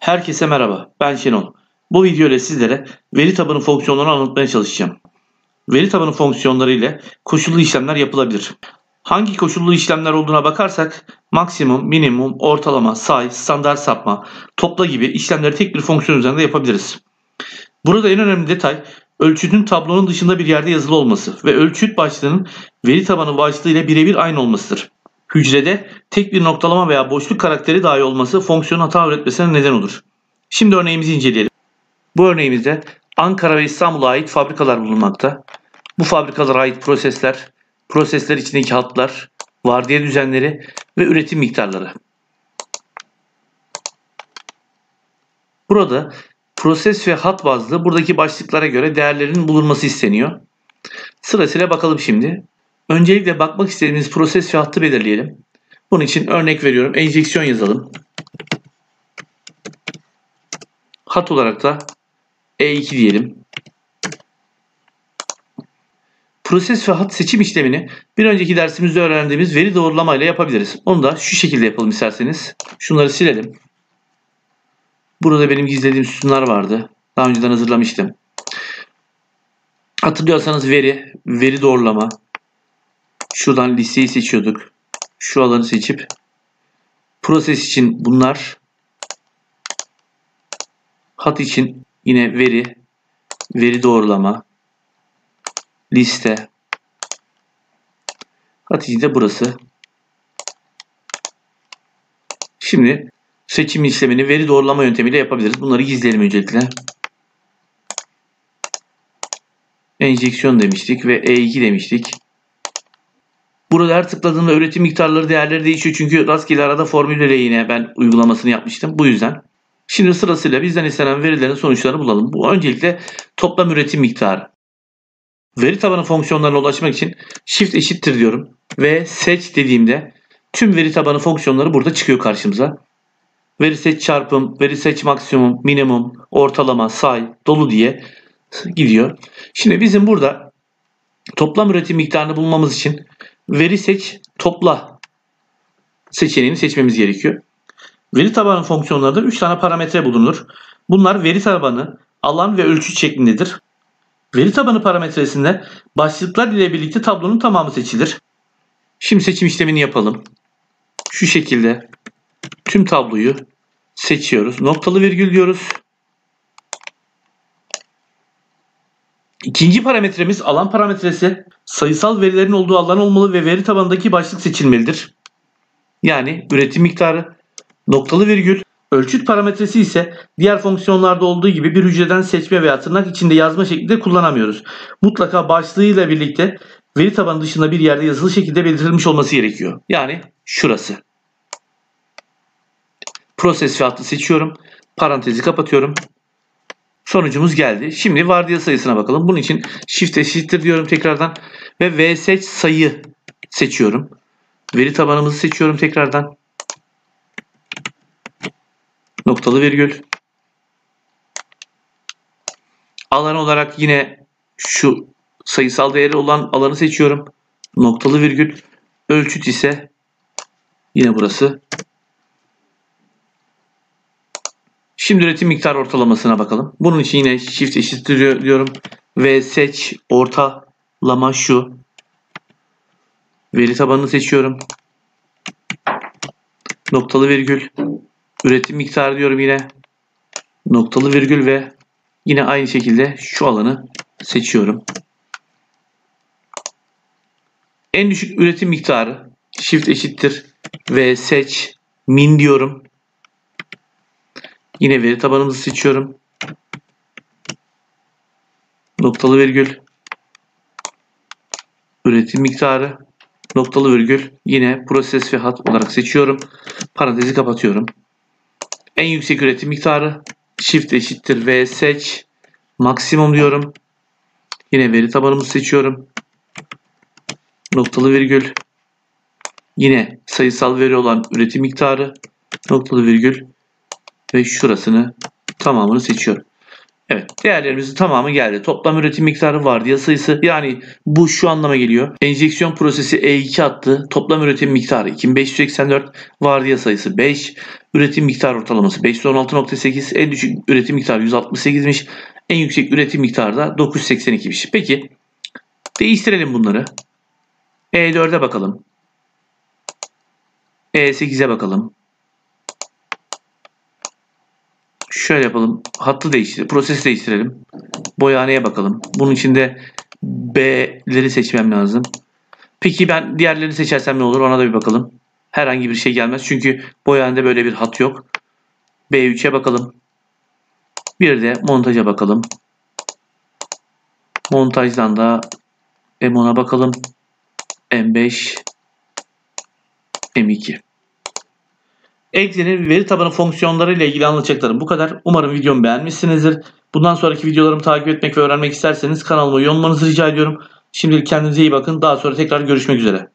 Herkese merhaba, ben Şenol. Bu video ile sizlere veri tabanı fonksiyonlarını anlatmaya çalışacağım. Veri tabanı fonksiyonları ile koşullu işlemler yapılabilir. Hangi koşullu işlemler olduğuna bakarsak maksimum, minimum, ortalama, say, standart sapma, topla gibi işlemleri tek bir fonksiyon üzerinde yapabiliriz. Burada en önemli detay ölçütün tablonun dışında bir yerde yazılı olması ve ölçüt başlığının veri tabanı başlığı ile birebir aynı olmasıdır. Hücrede tek bir noktalama veya boşluk karakteri dahi olması fonksiyonun hata üretmesine neden olur. Şimdi örneğimizi inceleyelim. Bu örneğimizde Ankara ve İstanbul'a ait fabrikalar bulunmakta. Bu fabrikalara ait prosesler içindeki hatlar, vardiya düzenleri ve üretim miktarları. Burada proses ve hat bazlı buradaki başlıklara göre değerlerin bulunması isteniyor. Sırasıyla bakalım şimdi. Öncelikle bakmak istediğimiz proses ve hattı belirleyelim. Bunun için örnek veriyorum. Enjeksiyon yazalım. Hat olarak da E2 diyelim. Proses ve hat seçim işlemini bir önceki dersimizde öğrendiğimiz veri doğrulama ile yapabiliriz. Onu da şu şekilde yapalım isterseniz. Şunları silelim. Burada benim gizlediğim sütunlar vardı. Daha önceden hazırlamıştım. Hatırlıyorsanız veri doğrulama. Şuradan listeyi seçiyorduk. Şu alanı seçip proses için bunlar. Hat için yine veri doğrulama, liste. Hat için de burası. Şimdi seçim işlemini veri doğrulama yöntemiyle yapabiliriz. Bunları gizleyelim öncelikle. Enjeksiyon demiştik ve E2 demiştik. Burada her tıkladığımda üretim miktarları değerleri değişiyor. Çünkü rastgele arada formülle yine ben uygulamasını yapmıştım. Bu yüzden. Şimdi sırasıyla bizden istenen verilerin sonuçlarını bulalım. Bu öncelikle toplam üretim miktarı. Veri tabanı fonksiyonlarına ulaşmak için shift eşittir diyorum. Ve seç dediğimde tüm veri tabanı fonksiyonları burada çıkıyor karşımıza. Veri seç çarpım, veri seç maksimum, minimum, ortalama, say, dolu diye gidiyor. Şimdi bizim burada toplam üretim miktarını bulmamız için veri seç topla seçeneğini seçmemiz gerekiyor. Veri tabanı fonksiyonlarında 3 tane parametre bulunur. Bunlar veri tabanı, alan ve ölçüt şeklindedir. Veri tabanı parametresinde başlıklar ile birlikte tablonun tamamı seçilir. Şimdi seçim işlemini yapalım. Şu şekilde tüm tabloyu seçiyoruz. Noktalı virgül diyoruz. İkinci parametremiz alan parametresi. Sayısal verilerin olduğu alan olmalı ve veri tabanındaki başlık seçilmelidir. Yani üretim miktarı, noktalı virgül. Ölçüt parametresi ise diğer fonksiyonlarda olduğu gibi bir hücreden seçme veya tırnak içinde yazma şeklinde kullanamıyoruz. Mutlaka başlığıyla birlikte veri tabanı dışında bir yerde yazılı şekilde belirtilmiş olması gerekiyor. Yani şurası. Proses ve hattı seçiyorum. Parantezi kapatıyorum. Sonucumuz geldi. Şimdi vardiya sayısına bakalım. Bunun için shift eşittir diyorum tekrardan. Ve vseç sayı seçiyorum. Veri tabanımızı seçiyorum tekrardan. Noktalı virgül. Alan olarak yine şu sayısal değeri olan alanı seçiyorum. Noktalı virgül. Ölçüt ise yine burası. Şimdi üretim miktar ortalamasına bakalım. Bunun için yine shift eşittir diyorum. Ve seç ortalama şu. Veri tabanını seçiyorum. Noktalı virgül. Üretim miktarı diyorum yine. Noktalı virgül ve yine aynı şekilde şu alanı seçiyorum. En düşük üretim miktarı shift eşittir ve seç min diyorum. Yine veri tabanımızı seçiyorum. Noktalı virgül. Üretim miktarı. Noktalı virgül. Yine proses ve hat olarak seçiyorum. Parantezi kapatıyorum. En yüksek üretim miktarı. Shift eşittir ve seç. Maksimum diyorum. Yine veri tabanımızı seçiyorum. Noktalı virgül. Yine sayısal veri olan üretim miktarı. Noktalı virgül. Ve şurasını tamamını seçiyorum. Evet, değerlerimizin tamamı geldi. Toplam üretim miktarı vardiya sayısı, yani bu şu anlama geliyor. Enjeksiyon prosesi E2 attı. Toplam üretim miktarı 2584, vardiya sayısı 5, üretim miktarı ortalaması 516.8, en düşük üretim miktarı 168'miş. En yüksek üretim miktarı da 982'miş. Peki değiştirelim bunları. E4'e bakalım. E8'e bakalım. Şöyle yapalım. Hattı değiştirelim. Prosesi değiştirelim. Boyahaneye bakalım. Bunun içinde B'leri seçmem lazım. Peki ben diğerlerini seçersem ne olur? Ona da bir bakalım. Herhangi bir şey gelmez. Çünkü boyahanede böyle bir hat yok. B3'e bakalım. Bir de montaja bakalım. Montajdan da M10'a bakalım. M5, M2. Excel'in veri tabanı fonksiyonları ile ilgili anlatacaklarım bu kadar. Umarım videomu beğenmişsinizdir. Bundan sonraki videolarımı takip etmek ve öğrenmek isterseniz kanalıma üye olmanızı rica ediyorum. Şimdilik kendinize iyi bakın. Daha sonra tekrar görüşmek üzere.